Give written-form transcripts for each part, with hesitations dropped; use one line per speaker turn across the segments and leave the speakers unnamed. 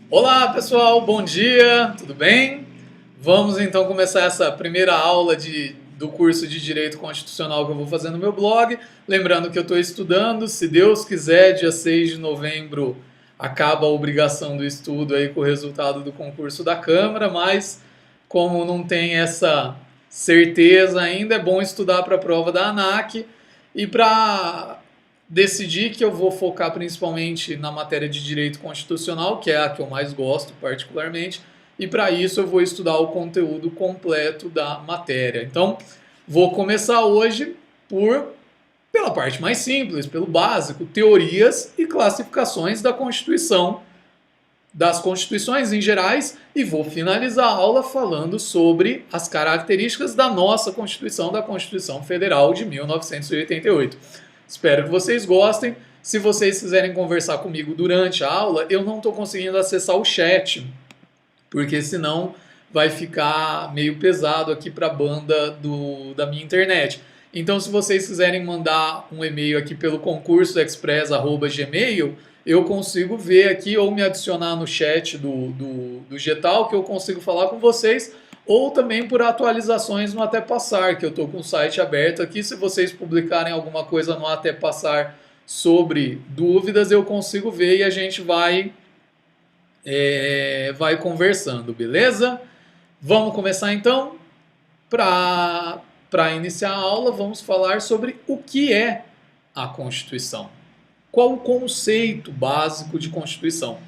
Olá pessoal, bom dia, tudo bem? Vamos então começar essa primeira aula do curso de Direito Constitucional que eu vou fazer no meu blog. Lembrando que eu estou estudando, se Deus quiser, dia 6 de novembro acaba a obrigação do estudo aí com o resultado do concurso da Câmara, mas como não tem essa certeza ainda, é bom estudar para a prova da ANAC e para decidi que eu vou focar principalmente na matéria de direito constitucional, que é a que eu mais gosto particularmente, e para isso eu vou estudar o conteúdo completo da matéria. Então, vou começar hoje pela parte mais simples, pelo básico, teorias e classificações da Constituição, das constituições em gerais, e vou finalizar a aula falando sobre as características da nossa Constituição, da Constituição Federal de 1988. Espero que vocês gostem. Se vocês quiserem conversar comigo durante a aula, eu não estou conseguindo acessar o chat, porque senão vai ficar meio pesado aqui para a banda da minha internet. Então, se vocês quiserem mandar um e-mail aqui pelo concursoexpress@gmail, eu consigo ver aqui ou me adicionar no chat do Getal, que eu consigo falar com vocês, ou também por atualizações no Até Passar, que eu estou com o site aberto aqui. Se vocês publicarem alguma coisa no Até Passar sobre dúvidas, eu consigo ver e a gente vai conversando, beleza? Vamos começar então? Para iniciar a aula, vamos falar sobre o que é a Constituição. Qual o conceito básico de Constituição?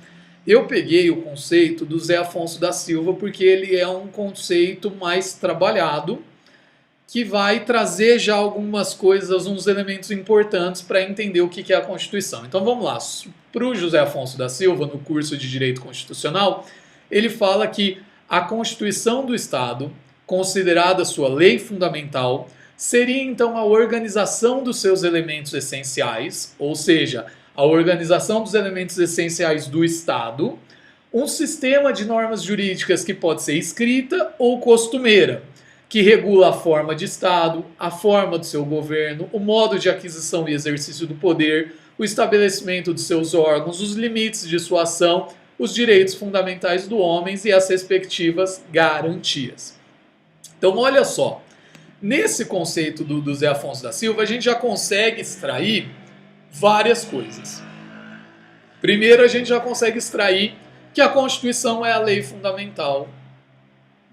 Eu peguei o conceito do Zé Afonso da Silva porque ele é um conceito mais trabalhado, que vai trazer já algumas coisas, uns elementos importantes para entender o que é a Constituição. Então vamos lá. Para o José Afonso da Silva, no curso de Direito Constitucional, ele fala que a Constituição do Estado, considerada sua lei fundamental, seria então a organização dos seus elementos essenciais, ou seja, a organização dos elementos essenciais do Estado, um sistema de normas jurídicas que pode ser escrita ou costumeira, que regula a forma de Estado, a forma do seu governo, o modo de aquisição e exercício do poder, o estabelecimento de seus órgãos, os limites de sua ação, os direitos fundamentais do homem e as respectivas garantias. Então, olha só, nesse conceito do Zé Afonso da Silva, a gente já consegue extrair várias coisas. Primeiro, a gente já consegue extrair que a Constituição é a lei fundamental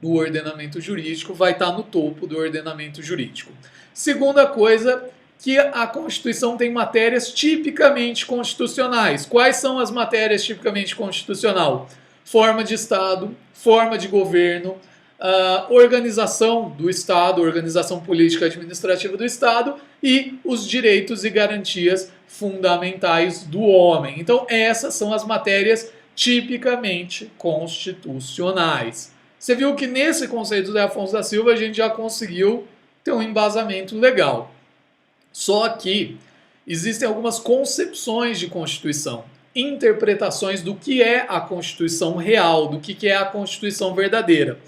do ordenamento jurídico, vai estar no topo do ordenamento jurídico. Segunda coisa, que a Constituição tem matérias tipicamente constitucionais. Quais são as matérias tipicamente constitucional? Forma de Estado, forma de governo, organização do Estado, organização política e administrativa do Estado e os direitos e garantias fundamentais do homem. Então, essas são as matérias tipicamente constitucionais. Você viu que nesse conceito do Afonso da Silva a gente já conseguiu ter um embasamento legal. Só que existem algumas concepções de Constituição, interpretações do que é a Constituição real, do que é a Constituição verdadeira.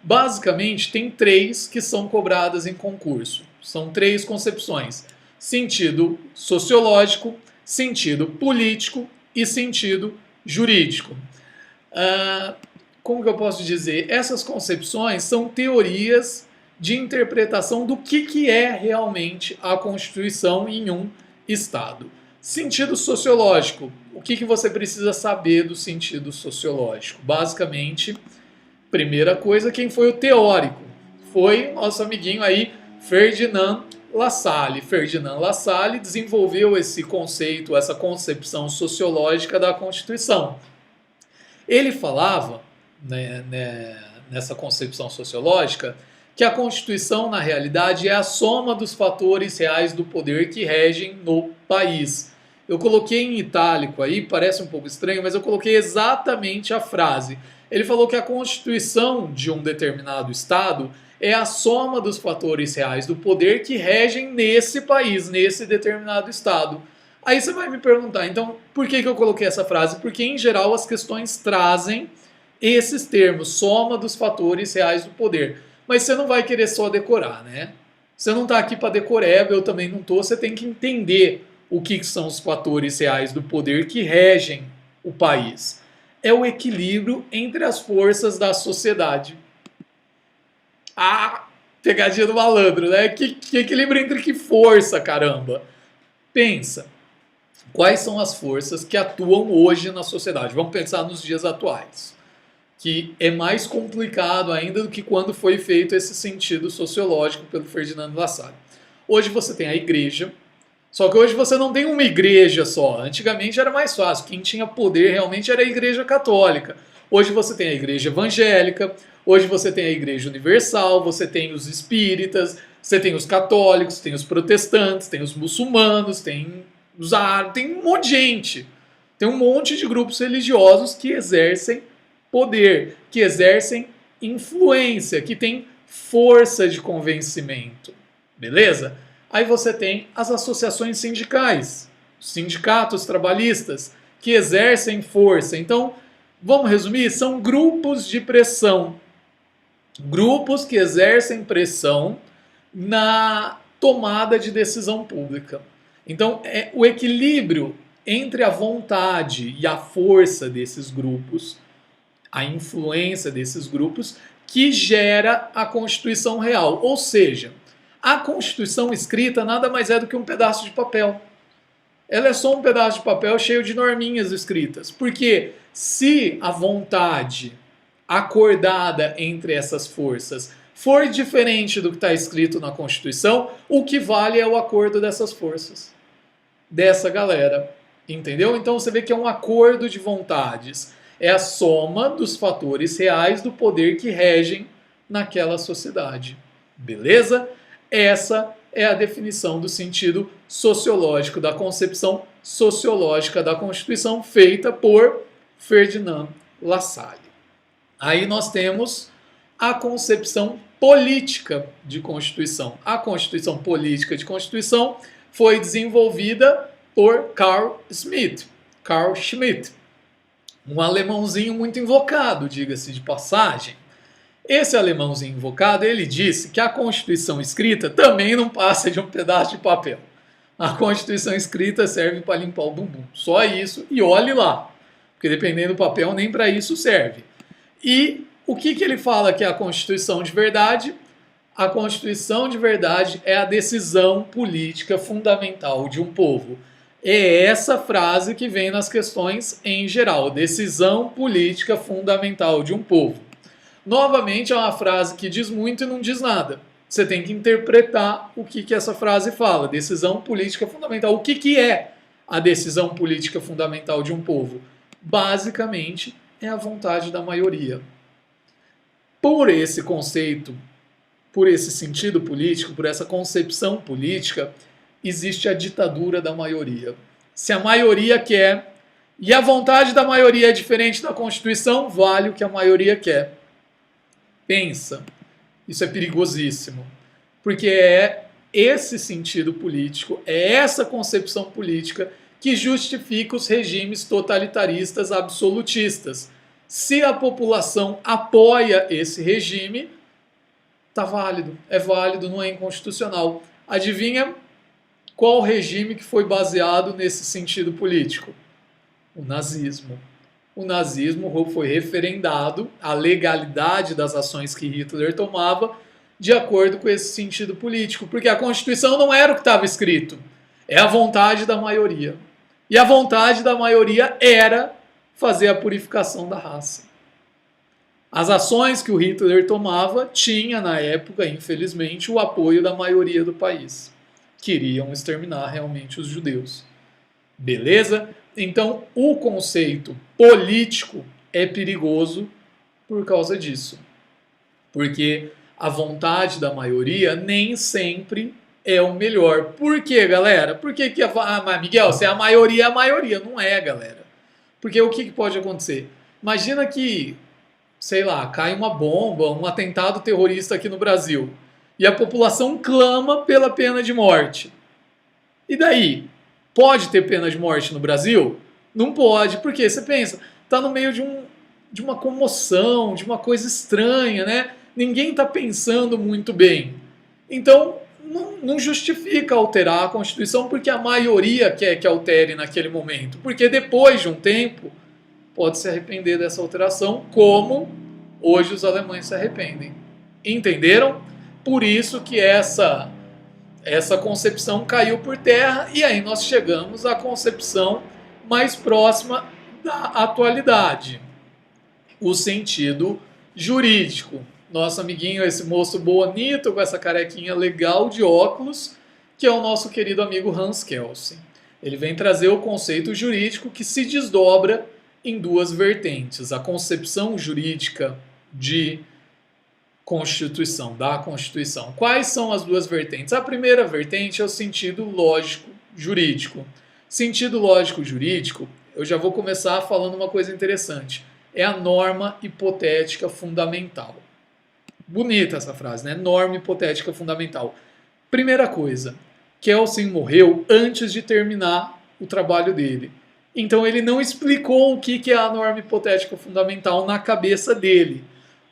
Basicamente, tem três que são cobradas em concurso. São três concepções: sentido sociológico, sentido político e sentido jurídico. Como que eu posso dizer? Essas concepções são teorias de interpretação do que é realmente a Constituição em um Estado. Sentido sociológico. O que você precisa saber do sentido sociológico? Basicamente, primeira coisa, quem foi o teórico? Foi nosso amiguinho aí, Ferdinand Lassalle. Ferdinand Lassalle desenvolveu esse conceito, essa concepção sociológica da Constituição. Ele falava, nessa concepção sociológica, que a Constituição, na realidade, é a soma dos fatores reais do poder que regem no país. Eu coloquei em itálico aí, parece um pouco estranho, mas eu coloquei exatamente a frase. Ele falou que a Constituição de um determinado Estado é a soma dos fatores reais do poder que regem nesse país, nesse determinado Estado. Aí você vai me perguntar, então, por que eu coloquei essa frase? Porque, em geral, as questões trazem esses termos, soma dos fatores reais do poder. Mas você não vai querer só decorar, né? Você não está aqui para decoreba, eu também não estou. Você tem que entender o que são os fatores reais do poder que regem o país. é o equilíbrio entre as forças da sociedade. Ah, pegadinha do malandro, né? Que equilíbrio entre que força, caramba? Pensa, quais são as forças que atuam hoje na sociedade? Vamos pensar nos dias atuais, que é mais complicado ainda do que quando foi feito esse sentido sociológico pelo Ferdinando Lassalle. Hoje você tem a igreja, só que hoje você não tem uma igreja só. Antigamente era mais fácil, quem tinha poder realmente era a igreja católica. Hoje você tem a igreja evangélica, hoje você tem a igreja universal, você tem os espíritas, você tem os católicos, tem os protestantes, tem os muçulmanos, tem os árabes, tem um monte de gente. Tem um monte de grupos religiosos que exercem poder, que exercem influência, que têm força de convencimento. Beleza? Aí você tem as associações sindicais, sindicatos trabalhistas, que exercem força. Então, vamos resumir, são grupos de pressão. Grupos que exercem pressão na tomada de decisão pública. Então, é o equilíbrio entre a vontade e a força desses grupos, a influência desses grupos, que gera a Constituição real. Ou seja, a Constituição escrita nada mais é do que um pedaço de papel. Ela é só um pedaço de papel cheio de norminhas escritas. Porque se a vontade acordada entre essas forças for diferente do que está escrito na Constituição, o que vale é o acordo dessas forças, dessa galera. Entendeu? Então você vê que é um acordo de vontades. É a soma dos fatores reais do poder que regem naquela sociedade. Beleza? Essa é a definição do sentido sociológico, da concepção sociológica da Constituição, feita por Ferdinand Lassalle. Aí nós temos a concepção política de Constituição. A Constituição política de Constituição foi desenvolvida por Carl Schmitt, um alemãozinho muito invocado, diga-se de passagem. Esse alemãozinho invocado, ele disse que a Constituição escrita também não passa de um pedaço de papel. A Constituição escrita serve para limpar o bumbum. Só isso, e olhe lá. Porque dependendo do papel, nem para isso serve. E o que ele fala que é a Constituição de verdade? A Constituição de verdade é a decisão política fundamental de um povo. É essa frase que vem nas questões em geral. Decisão política fundamental de um povo. Novamente, é uma frase que diz muito e não diz nada. Você tem que interpretar o que essa frase fala. Decisão política fundamental. O que é a decisão política fundamental de um povo? Basicamente, é a vontade da maioria. Por esse conceito, por esse sentido político, por essa concepção política, existe a ditadura da maioria. Se a maioria quer e a vontade da maioria é diferente da Constituição, vale o que a maioria quer. Pensa, isso é perigosíssimo, porque é esse sentido político, é essa concepção política que justifica os regimes totalitaristas absolutistas. Se a população apoia esse regime, tá válido, é válido, não é inconstitucional. Adivinha qual regime que foi baseado nesse sentido político? O nazismo. O nazismo foi referendado, a legalidade das ações que Hitler tomava, de acordo com esse sentido político, porque a Constituição não era o que estava escrito, é a vontade da maioria. E a vontade da maioria era fazer a purificação da raça. As ações que o Hitler tomava tinha, na época, infelizmente, o apoio da maioria do país. Queriam exterminar realmente os judeus. Beleza? Então, o conceito político é perigoso por causa disso. Porque a vontade da maioria nem sempre é o melhor. Por quê, galera? Por que mas Miguel, se é a maioria, não é, galera. Porque o que pode acontecer? Imagina que, sei lá, cai uma bomba, um atentado terrorista aqui no Brasil. E a população clama pela pena de morte. E daí? Pode ter pena de morte no Brasil? Não pode, porque você pensa, está no meio de uma comoção, de uma coisa estranha, né? Ninguém está pensando muito bem. Então, não justifica alterar a Constituição porque a maioria quer que altere naquele momento. Porque depois de um tempo, pode se arrepender dessa alteração, como hoje os alemães se arrependem. Entenderam? Por isso que essa concepção caiu por terra, e aí nós chegamos à concepção mais próxima da atualidade, o sentido jurídico. Nosso amiguinho, esse moço bonito com essa carequinha legal de óculos, que é o nosso querido amigo Hans Kelsen. Ele vem trazer o conceito jurídico que se desdobra em duas vertentes: a concepção jurídica de Constituição, da Constituição. Quais são as duas vertentes? A primeira vertente é o sentido lógico jurídico. Sentido lógico jurídico, eu já vou começar falando uma coisa interessante. É a norma hipotética fundamental. Bonita essa frase, né? Norma hipotética fundamental. Primeira coisa, Kelsen morreu antes de terminar o trabalho dele. Então ele não explicou o que é a norma hipotética fundamental na cabeça dele.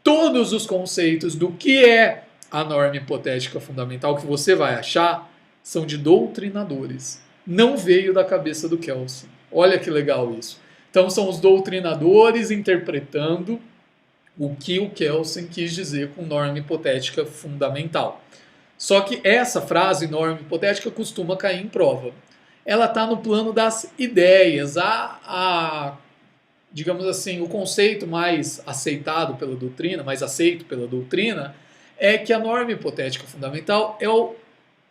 Todos os conceitos do que é a norma hipotética fundamental que você vai achar são de doutrinadores. Não veio da cabeça do Kelsen. Olha que legal isso. Então são os doutrinadores interpretando o que o Kelsen quis dizer com norma hipotética fundamental. Só que essa frase, norma hipotética, costuma cair em prova. Ela está no plano das ideias. Digamos assim, o conceito mais aceitado pela doutrina, mais aceito pela doutrina, é que a norma hipotética fundamental é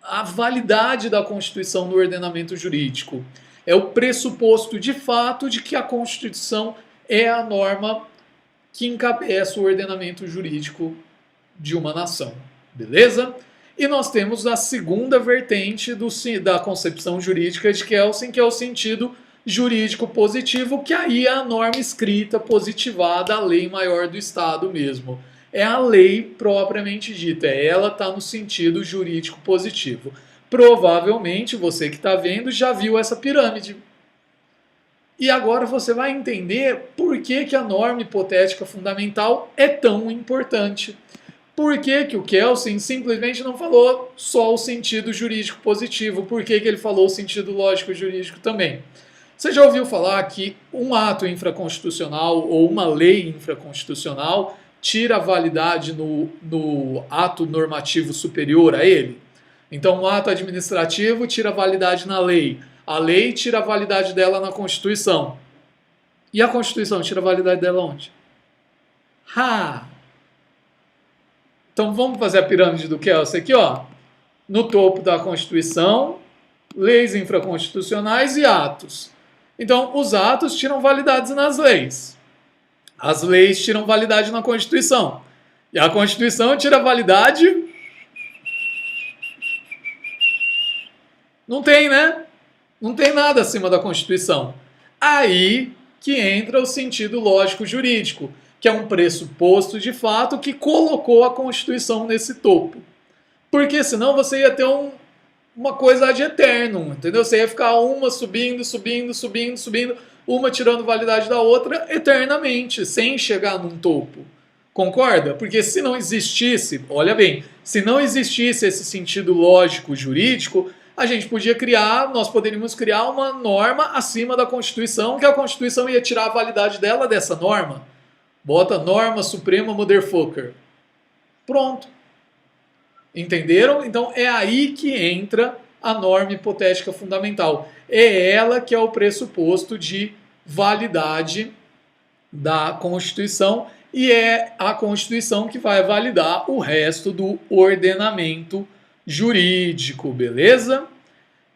a validade da Constituição no ordenamento jurídico. É o pressuposto de fato de que a Constituição é a norma que encabeça o ordenamento jurídico de uma nação. Beleza? E nós temos a segunda vertente da concepção jurídica de Kelsen, que é o sentido jurídico positivo, que aí é a norma escrita positivada, a lei maior do Estado mesmo. É a lei propriamente dita, ela está no sentido jurídico positivo. Provavelmente você que está vendo já viu essa pirâmide. E agora você vai entender por que a norma hipotética fundamental é tão importante. Por que o Kelsen simplesmente não falou só o sentido jurídico positivo? Por que ele falou o sentido lógico jurídico também? Você já ouviu falar que um ato infraconstitucional ou uma lei infraconstitucional tira a validade no ato normativo superior a ele? Então, um ato administrativo tira a validade na lei. A lei tira a validade dela na Constituição. E a Constituição tira a validade dela onde? Então, vamos fazer a pirâmide do Kelsen aqui, ó. No topo da Constituição, leis infraconstitucionais e atos. Então, os atos tiram validades nas leis. As leis tiram validade na Constituição. E a Constituição tira validade... Não tem, né? Não tem nada acima da Constituição. Aí que entra o sentido lógico jurídico, que é um pressuposto de fato que colocou a Constituição nesse topo. Porque senão você ia ter uma coisa ad eternum, entendeu? Você ia ficar uma subindo, uma tirando validade da outra eternamente, sem chegar num topo. Concorda? Porque se não existisse, olha bem, se não existisse esse sentido lógico jurídico, nós poderíamos criar uma norma acima da Constituição, que a Constituição ia tirar a validade dela dessa norma. Bota norma suprema motherfucker. Pronto. Entenderam? Então é aí que entra a norma hipotética fundamental. É ela que é o pressuposto de validade da Constituição e é a Constituição que vai validar o resto do ordenamento jurídico, beleza?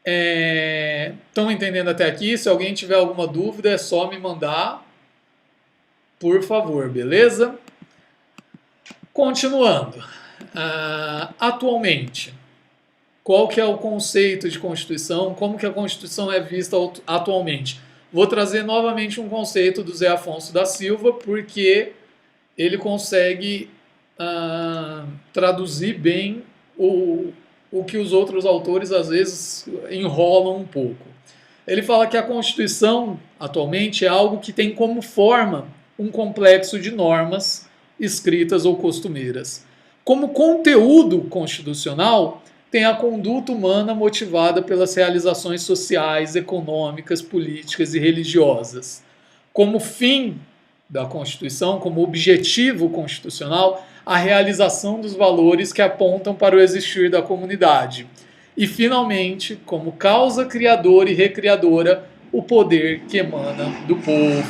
Estão entendendo até aqui? Se alguém tiver alguma dúvida é só me mandar, por favor, beleza? Continuando. Atualmente, qual que é o conceito de Constituição? Como que a Constituição é vista atualmente? Vou trazer novamente um conceito do Zé Afonso da Silva, porque ele consegue traduzir bem o que os outros autores às vezes enrolam um pouco. Ele fala que a Constituição atualmente é algo que tem como forma um complexo de normas escritas ou costumeiras. Como conteúdo constitucional, tem a conduta humana motivada pelas realizações sociais, econômicas, políticas e religiosas. como fim da Constituição, como objetivo constitucional, a realização dos valores que apontam para o existir da comunidade. E, finalmente, como causa criadora e recriadora, o poder que emana do povo.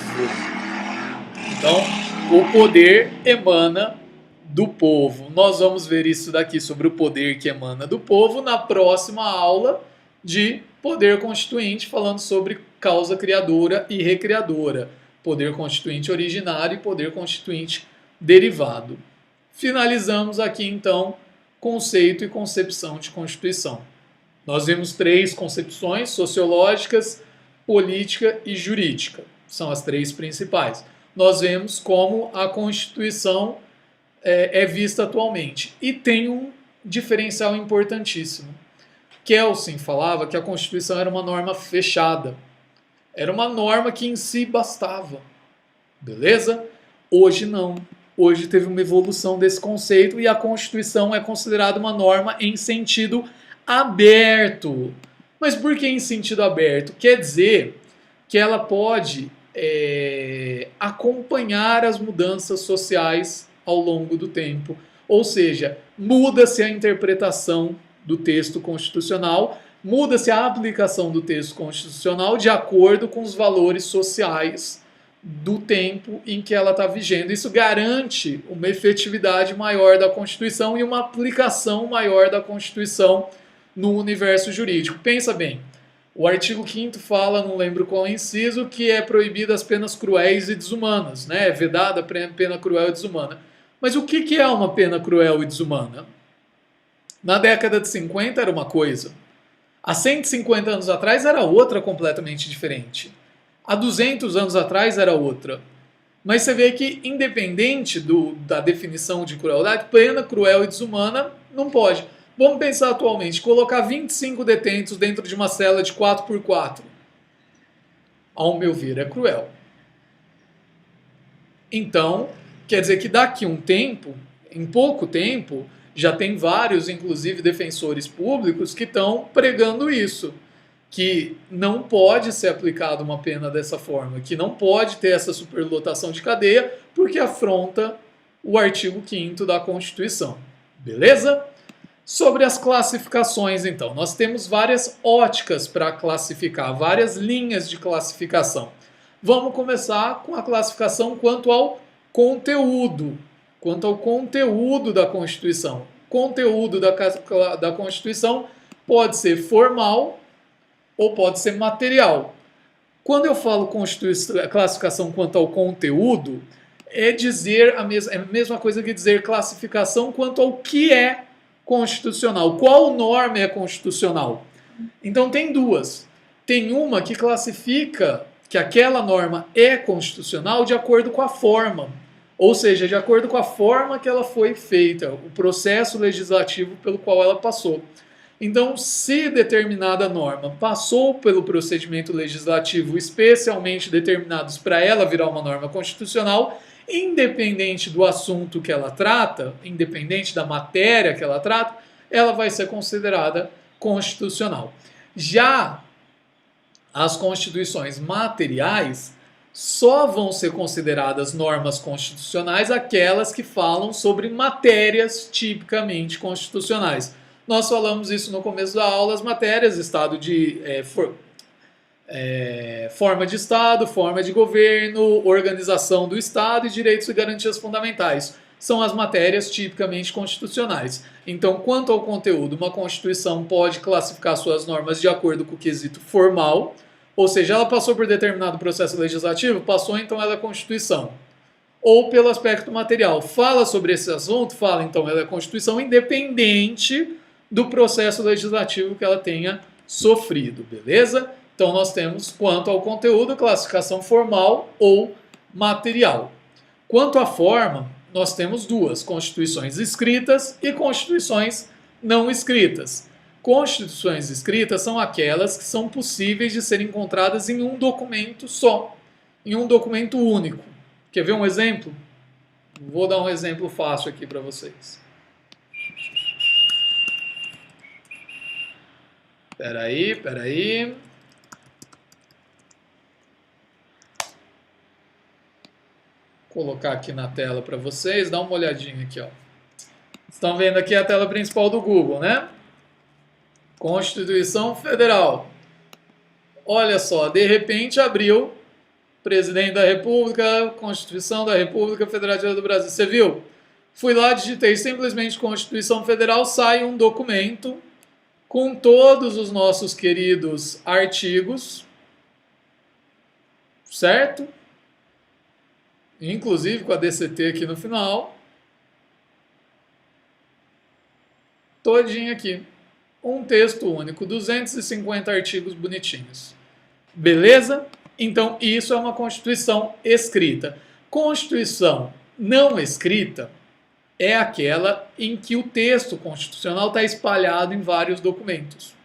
Então, o poder emana do povo. Nós vamos ver isso daqui sobre o poder que emana do povo na próxima aula de poder constituinte, falando sobre causa criadora e recriadora. Poder constituinte originário e poder constituinte derivado. Finalizamos aqui, então, conceito e concepção de Constituição. Nós vimos 3 concepções sociológicas, política e jurídica. São as 3 principais. Nós vemos como a Constituição é vista atualmente. E tem um diferencial importantíssimo. Kelsen falava que a Constituição era uma norma fechada. Era uma norma que em si bastava. Beleza? Hoje não. Hoje teve uma evolução desse conceito e a Constituição é considerada uma norma em sentido aberto. Mas por que em sentido aberto? Quer dizer que ela pode acompanhar as mudanças sociais ao longo do tempo. Ou seja, muda-se a interpretação do texto constitucional, muda-se a aplicação do texto constitucional de acordo com os valores sociais do tempo em que ela está vigendo. Isso garante uma efetividade maior da Constituição e uma aplicação maior da Constituição no universo jurídico. Pensa bem, o artigo 5º fala, não lembro qual inciso, que é proibida as penas cruéis e desumanas, né? É vedada a pena cruel e desumana. Mas o que é uma pena cruel e desumana? Na década de 50 era uma coisa. Há 150 anos atrás era outra completamente diferente. Há 200 anos atrás era outra. Mas você vê que, independente da definição de crueldade, pena cruel e desumana não pode. Vamos pensar atualmente, colocar 25 detentos dentro de uma cela de 4x4. Ao meu ver, é cruel. Então, quer dizer que daqui um tempo, em pouco tempo, já tem vários, inclusive defensores públicos, que estão pregando isso. Que não pode ser aplicada uma pena dessa forma, que não pode ter essa superlotação de cadeia, porque afronta o artigo 5º da Constituição. Beleza? Sobre as classificações, então, nós temos várias óticas para classificar, várias linhas de classificação. Vamos começar com a classificação quanto ao conteúdo da Constituição. Conteúdo da Constituição pode ser formal ou pode ser material. Quando eu falo classificação quanto ao conteúdo, é a mesma coisa que dizer classificação quanto ao que é constitucional. Qual norma é constitucional? Então tem duas. Tem uma que classifica que aquela norma é constitucional de acordo com a forma. Ou seja, de acordo com a forma que ela foi feita, o processo legislativo pelo qual ela passou. Então, se determinada norma passou pelo procedimento legislativo especialmente determinados para ela virar uma norma constitucional, independente do assunto que ela trata, independente da matéria que ela trata, ela vai ser considerada constitucional. Já as constituições materiais só vão ser consideradas normas constitucionais aquelas que falam sobre matérias tipicamente constitucionais. Nós falamos isso no começo da aula, as matérias, estado de forma de Estado, forma de governo, organização do Estado e direitos e garantias fundamentais. São as matérias tipicamente constitucionais. Então, quanto ao conteúdo, uma Constituição pode classificar suas normas de acordo com o quesito formal, ou seja, ela passou por determinado processo legislativo, passou, então ela é Constituição. Ou pelo aspecto material, fala sobre esse assunto, fala, então ela é Constituição independente do processo legislativo que ela tenha sofrido, beleza? Então nós temos, quanto ao conteúdo, classificação formal ou material. Quanto à forma, nós temos duas, constituições escritas e constituições não escritas. Constituições escritas são aquelas que são possíveis de serem encontradas em um documento só, em um documento único. Quer ver um exemplo? Vou dar um exemplo fácil aqui para vocês. Peraí. colocar aqui na tela para vocês, dá uma olhadinha aqui, ó. Estão vendo aqui a tela principal do Google, né? Constituição Federal. Olha só, de repente abriu Presidente da República, Constituição da República Federativa do Brasil. Você viu? Fui lá, digitei simplesmente Constituição Federal, sai um documento com todos os nossos queridos artigos, certo? Inclusive com a DCT aqui no final. Todinho aqui. Um texto único, 250 artigos bonitinhos. Beleza? Então, isso é uma Constituição escrita. Constituição não escrita é aquela em que o texto constitucional está espalhado em vários documentos.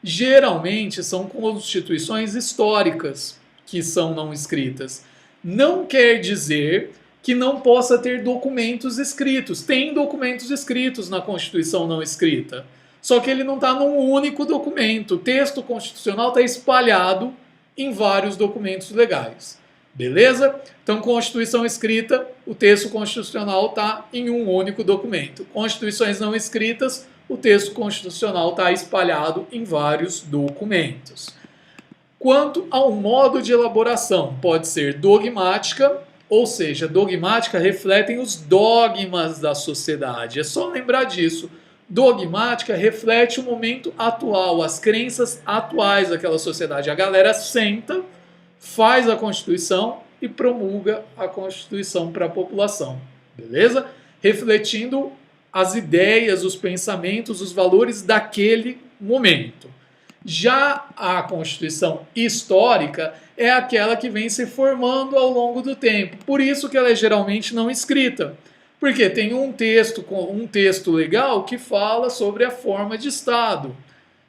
Geralmente são constituições históricas que são não escritas. Não quer dizer que não possa ter documentos escritos. Tem documentos escritos na Constituição não escrita. Só que ele não está num único documento. O texto constitucional está espalhado em vários documentos legais. Beleza? Então, Constituição escrita, o texto constitucional está em um único documento. Constituições não escritas, o texto constitucional está espalhado em vários documentos. Quanto ao modo de elaboração, pode ser dogmática, ou seja, dogmática refletem os dogmas da sociedade. É só lembrar disso. Dogmática reflete o momento atual, as crenças atuais daquela sociedade. A galera senta, faz a Constituição e promulga a Constituição para a população. Beleza? Refletindo as ideias, os pensamentos, os valores daquele momento. Já a Constituição histórica é aquela que vem se formando ao longo do tempo. Por isso que ela é geralmente não escrita. Porque tem um texto legal que fala sobre a forma de Estado.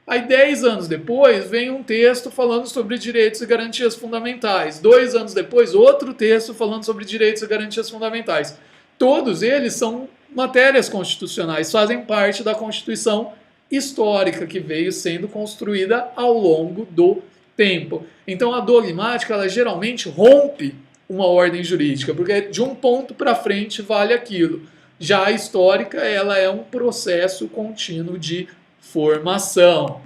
Aí 10 anos depois vem um texto falando sobre direitos e garantias fundamentais. 2 anos depois outro texto falando sobre direitos e garantias fundamentais. Todos eles são matérias constitucionais, fazem parte da Constituição histórica que veio sendo construída ao longo do tempo. Então a dogmática ela geralmente rompe uma ordem jurídica, porque de um ponto para frente vale aquilo. Já a histórica, ela é um processo contínuo de formação.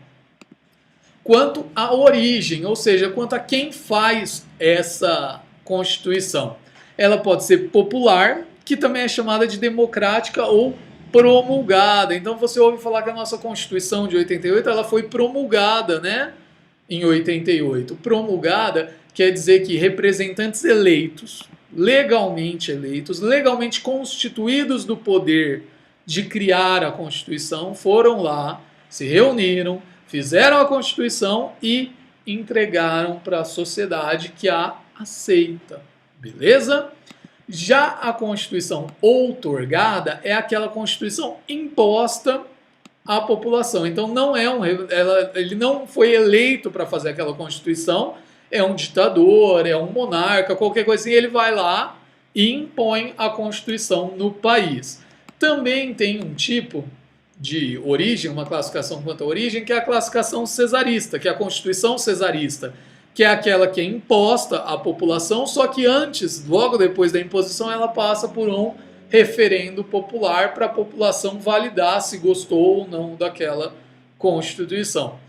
Quanto à origem, ou seja, quanto a quem faz essa Constituição, ela pode ser popular, que também é chamada de democrática ou promulgada. Então você ouve falar que a nossa Constituição de 88, ela foi promulgada, né? Em 88. Promulgada quer dizer que representantes eleitos, legalmente constituídos do poder de criar a Constituição, foram lá, se reuniram, fizeram a Constituição e entregaram para a sociedade que a aceita. Beleza? Já a Constituição outorgada é aquela Constituição imposta à população. Então ele não foi eleito para fazer aquela Constituição, é um ditador, é um monarca, qualquer coisinha, ele vai lá e impõe a Constituição no país. Também tem um tipo de origem, uma classificação quanto à origem, que é a classificação cesarista, que é a Constituição cesarista, que é aquela que é imposta à população, só que antes, logo depois da imposição, ela passa por um referendo popular para a população validar se gostou ou não daquela Constituição.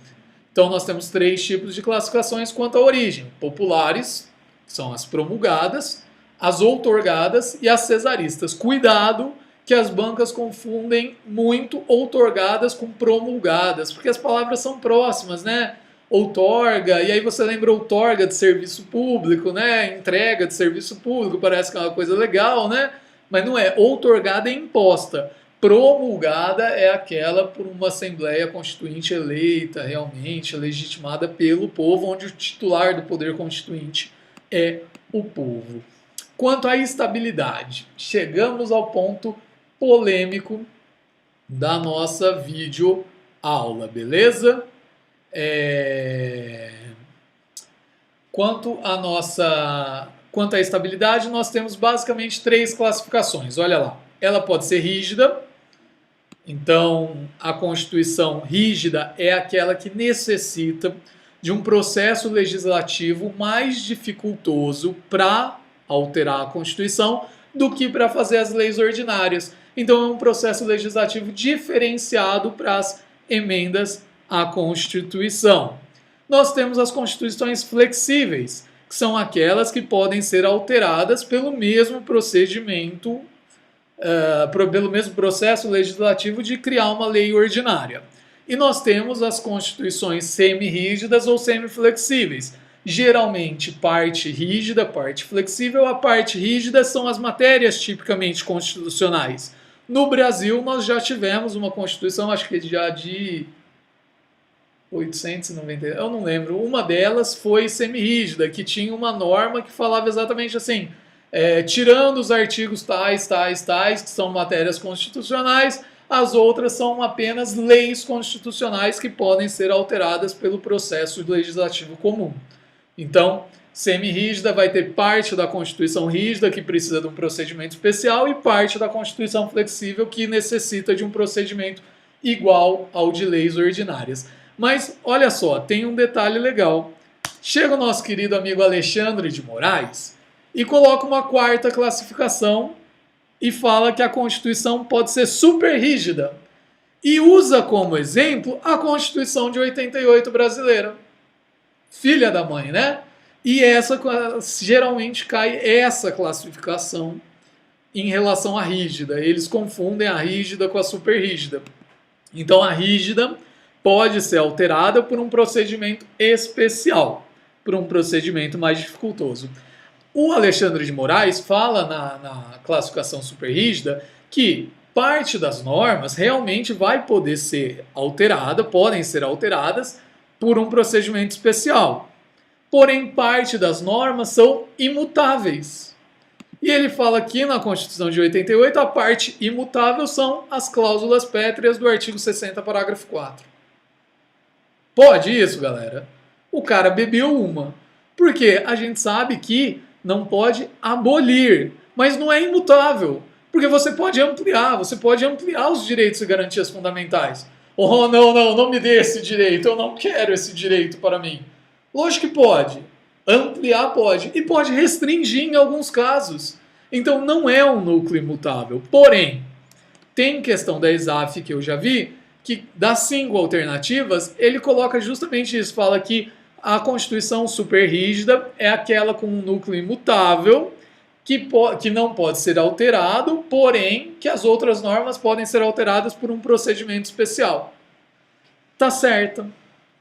Então nós temos 3 tipos de classificações quanto à origem. Populares, que são as promulgadas, as outorgadas e as cesaristas. Cuidado que as bancas confundem muito outorgadas com promulgadas, porque as palavras são próximas, né? Outorga, e aí você lembra outorga de serviço público, né? Entrega de serviço público, parece que é uma coisa legal, né? Mas não é. Outorgada é imposta. Promulgada é aquela por uma Assembleia Constituinte eleita, realmente legitimada pelo povo, onde o titular do poder constituinte é o povo. Quanto à estabilidade, chegamos ao ponto polêmico da nossa videoaula, beleza? Quanto à estabilidade, nós temos basicamente 3 classificações. Olha lá, ela pode ser rígida. Então, a Constituição rígida é aquela que necessita de um processo legislativo mais dificultoso para alterar a Constituição do que para fazer as leis ordinárias. Então é um processo legislativo diferenciado para as emendas à Constituição. Nós temos as constituições flexíveis, que são aquelas que podem ser alteradas pelo mesmo procedimento, pelo mesmo processo legislativo de criar uma lei ordinária. E nós temos as constituições semi-rígidas ou semi-flexíveis. Geralmente, parte rígida, parte flexível. A parte rígida são as matérias tipicamente constitucionais. No Brasil, nós já tivemos uma Constituição, acho que já de 890, eu não lembro. Uma delas foi semi-rígida, que tinha uma norma que falava exatamente assim, tirando os artigos tais, que são matérias constitucionais, as outras são apenas leis constitucionais que podem ser alteradas pelo processo legislativo comum. Então, semi-rígida vai ter parte da Constituição rígida, que precisa de um procedimento especial, e parte da Constituição flexível, que necessita de um procedimento igual ao de leis ordinárias. Mas, olha só, tem um detalhe legal. Chega o nosso querido amigo Alexandre de Moraes e coloca uma quarta classificação e fala que a Constituição pode ser super rígida. E usa como exemplo a Constituição de 88 brasileira. Filha da mãe, né? E essa geralmente cai essa classificação em relação à rígida. Eles confundem a rígida com a super rígida. Então a rígida pode ser alterada por um procedimento especial, por um procedimento mais dificultoso. O Alexandre de Moraes fala na classificação superrígida que parte das normas realmente vai poder ser alterada, podem ser alteradas por um procedimento especial. Porém, parte das normas são imutáveis. E ele fala que na Constituição de 88 a parte imutável são as cláusulas pétreas do artigo 60, parágrafo 4. Pode isso, galera? O cara bebeu uma. Porque a gente sabe que não pode abolir, mas não é imutável. Porque você pode ampliar os direitos e garantias fundamentais. Oh, não me dê esse direito, eu não quero esse direito para mim. Lógico que pode. Ampliar pode. E pode restringir em alguns casos. Então não é um núcleo imutável. Porém, tem questão da ESAF que eu já vi, que das 5 alternativas, ele coloca justamente isso. Fala que a Constituição super rígida é aquela com um núcleo imutável, que não pode ser alterado, porém que as outras normas podem ser alteradas por um procedimento especial. Tá certo.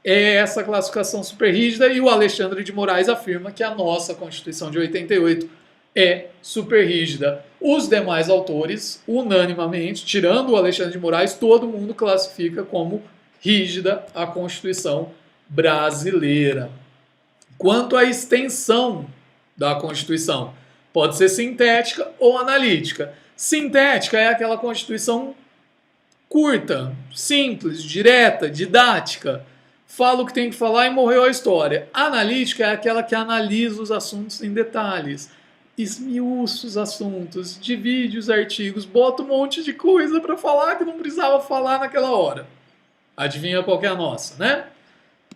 É essa classificação super rígida e o Alexandre de Moraes afirma que a nossa Constituição de 88 é super rígida. Os demais autores, unanimamente, tirando o Alexandre de Moraes, todo mundo classifica como rígida a Constituição brasileira. Quanto à extensão da Constituição, pode ser sintética ou analítica. Sintética é aquela Constituição curta, simples, direta, didática. Fala o que tem que falar e morreu a história. Analítica é aquela que analisa os assuntos em detalhes, esmiuça os assuntos, divide os artigos, bota um monte de coisa para falar que não precisava falar naquela hora. Adivinha qual que é a nossa, né?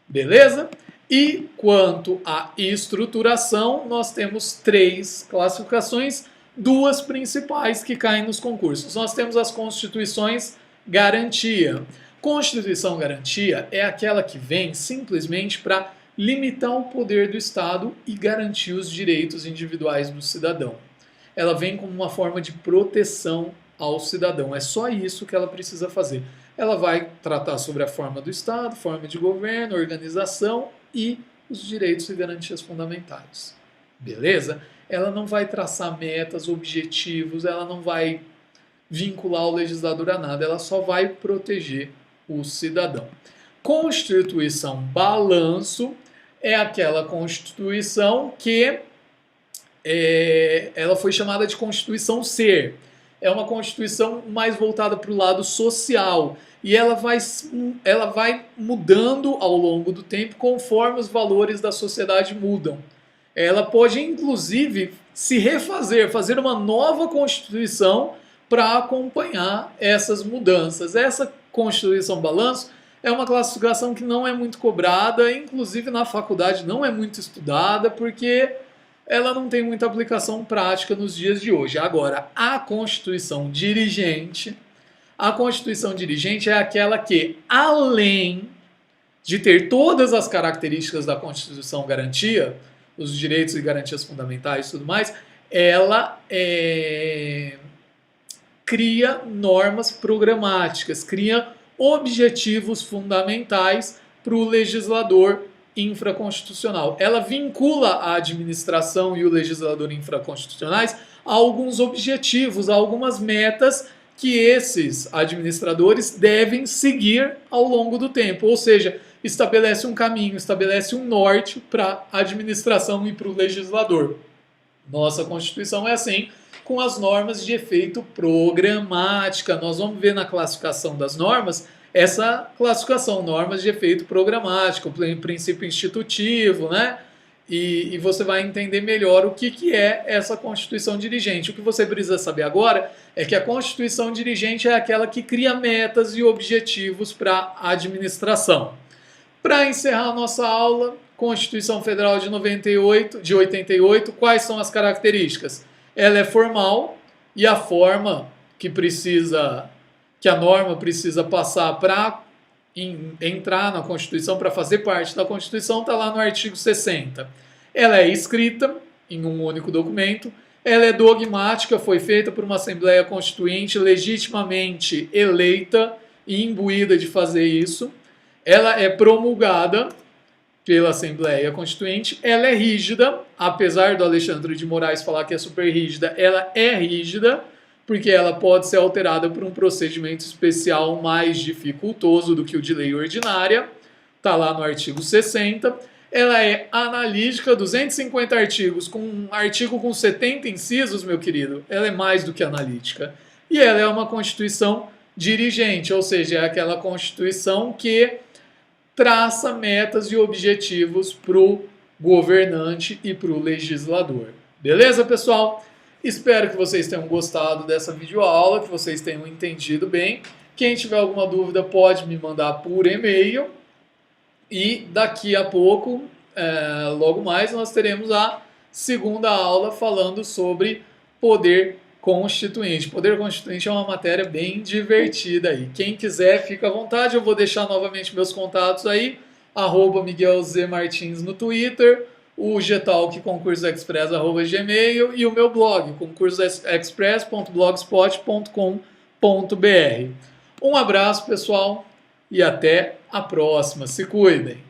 Beleza? E quanto à estruturação, nós temos 3 classificações, 2 principais que caem nos concursos. Nós temos as constituições garantia. Constituição garantia é aquela que vem simplesmente para limitar o poder do Estado e garantir os direitos individuais do cidadão. Ela vem como uma forma de proteção ao cidadão. É só isso que ela precisa fazer. Ela vai tratar sobre a forma do Estado, forma de governo, organização e os direitos e garantias fundamentais. Beleza? Ela não vai traçar metas, objetivos, ela não vai vincular o legislador a nada, ela só vai proteger o cidadão. Constituição balanço é aquela Constituição que ela foi chamada de Constituição Ser. É uma Constituição mais voltada para o lado social e ela vai mudando ao longo do tempo conforme os valores da sociedade mudam. Ela pode, inclusive, se refazer, fazer uma nova Constituição para acompanhar essas mudanças. Essa Constituição Balanço é uma classificação que não é muito cobrada, inclusive na faculdade não é muito estudada, porque ela não tem muita aplicação prática nos dias de hoje. Agora, a Constituição Dirigente é aquela que, além de ter todas as características da Constituição garantia, os direitos e garantias fundamentais e tudo mais, ela cria normas programáticas, cria objetivos fundamentais para o legislador infraconstitucional. Ela vincula a administração e o legislador infraconstitucionais a alguns objetivos, a algumas metas que esses administradores devem seguir ao longo do tempo. Ou seja, estabelece um caminho, estabelece um norte para a administração e para o legislador. Nossa Constituição é assim, com as normas de efeito programática. Nós vamos ver na classificação das normas essa classificação, normas de efeito programático, princípio institutivo, né? E você vai entender melhor o que é essa Constituição Dirigente. O que você precisa saber agora é que a Constituição Dirigente é aquela que cria metas e objetivos para a administração. Para encerrar a nossa aula, Constituição Federal de 88, quais são as características? Ela é formal e a forma que a norma precisa passar para entrar na Constituição, para fazer parte da Constituição, está lá no artigo 60. Ela é escrita em um único documento, ela é dogmática, foi feita por uma Assembleia Constituinte legitimamente eleita e imbuída de fazer isso, ela é promulgada pela Assembleia Constituinte, ela é rígida, apesar do Alexandre de Moraes falar que é super rígida, ela é rígida, porque ela pode ser alterada por um procedimento especial mais dificultoso do que o de lei ordinária, está lá no artigo 60. Ela é analítica, 250 artigos, com um artigo com 70 incisos, meu querido, ela é mais do que analítica. E ela é uma Constituição dirigente, ou seja, é aquela Constituição que traça metas e objetivos para o governante e para o legislador. Beleza, pessoal? Espero que vocês tenham gostado dessa videoaula, que vocês tenham entendido bem. Quem tiver alguma dúvida pode me mandar por e-mail. E daqui a pouco, logo mais, nós teremos a segunda aula falando sobre poder constituinte. Poder constituinte é uma matéria bem divertida aí. Quem quiser, fica à vontade. Eu vou deixar novamente meus contatos aí. @MiguelZMartins no Twitter. O Getalk concursoexpress@gmail e o meu blog, concursoexpress.blogspot.com.br. Um abraço, pessoal, e até a próxima. Se cuidem!